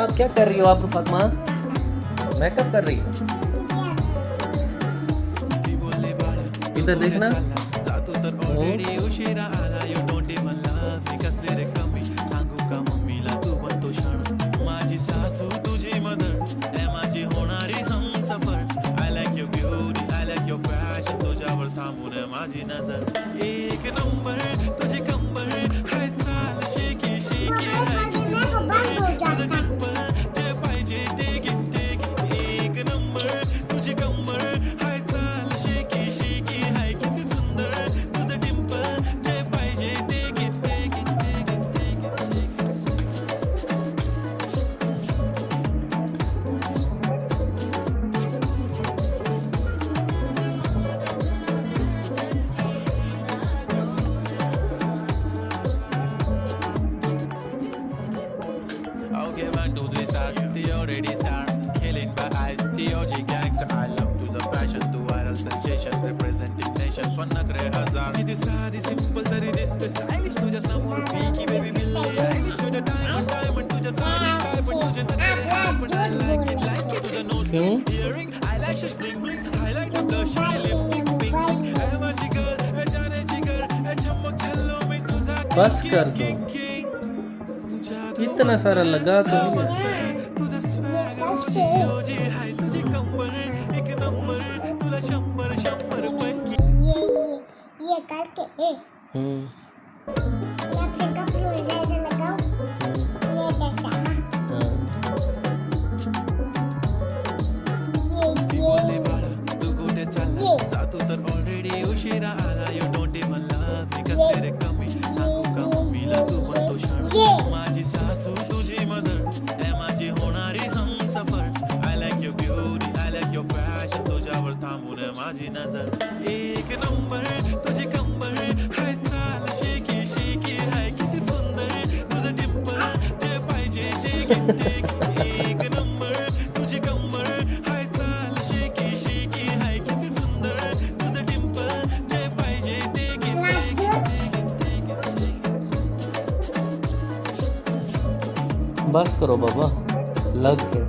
आप क्या कर रही हो आप फातिमा? मेकअप कर रही हो? इधर देखना। ओ, माझी नजर एक नंबर तुझी कंबर हाय चाल शेकी शेकी हाय किती सुंदर तुझं डिंपल जे पाहिजे ते घे एक नंबर तुझी कंबर हाय चाल शेकी शेकी हाय किती सुंदर तुझं डिंपल जे पाहिजे ते घे Okay, 1, 2, 3, start. The already start. Killing by eyes. The OG gangster. I love to the passion. To viral sensation. Representing nation. पन्नाकडे हजार. किती साधी simple तरी दिसते stylish. तुझ्या समोर फिकी baby बिल्ली. Stylish तुझ्या diamond तुझ्या साडी काय पण तुझे नखरे हाय पण I like it. तुझं nose क्यों? earring. Eyelashes bling bling. Highlight the blush आणि lipstick pink. है माझी girl. है जाण्याची girl. है चमक छल्लो मी तुझा बस कर दो। इतना सारा लगा तो नहीं है। ये करके हम्म, ये अपने कपड़ों में ऐसे लगाओ ये कैसा हाँ। ऑलरेडी उशिरा आला you don't even love me कसले रे कमी सांगू का मम्मीला तू म्हणतो शाळा माझी सासू तुझी मदर ए माझी होणारी Humsafar I like your beauty I like your fashion तुझ्यावर थांबून आहे माझी नजर एक नंबर तुझी कंबर हाय चाल शेकी शेकी हाय किती सुंदर तुझं डिंपल जे पाहिजे ते घे एक नंबर तुझी कंबर हाय चाल शेकी शेकी हाय किती सुंदर तुझं डिंपल जे पाहिजे ते घे बस करो बाबा, लग गए।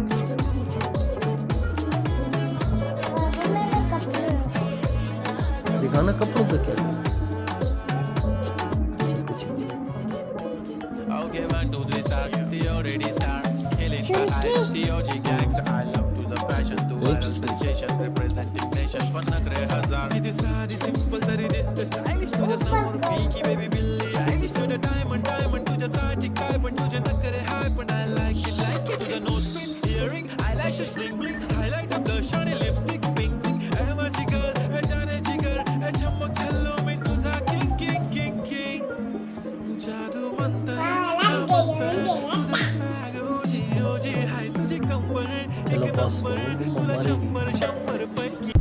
मेरे कपड़े दिखाना कपड़ों पे क्या है। Okay, 1, 2, 3, start. The already start. Killing by eyes. The OG gangster. I love to the passion. To viral sensation. Representing nation. पन्नाकडे हजार. किती साधी simple तरी दिसते stylish. तुझ्या समोर फिकी baby बिल्ली. Stylish तुझ्या diamond तुझ्यासाठी काय पण तुझे नखरे हाय पण I like it. तुझं nose pin, earring, eyelashes bling bling. Highlight blush आणि lipstick pink pink. है माझी girl, है जाण्याची girl. है चमक छल्लो मी तुझा king. जादू मंतर चलो बस करो, तुला 100 पैकी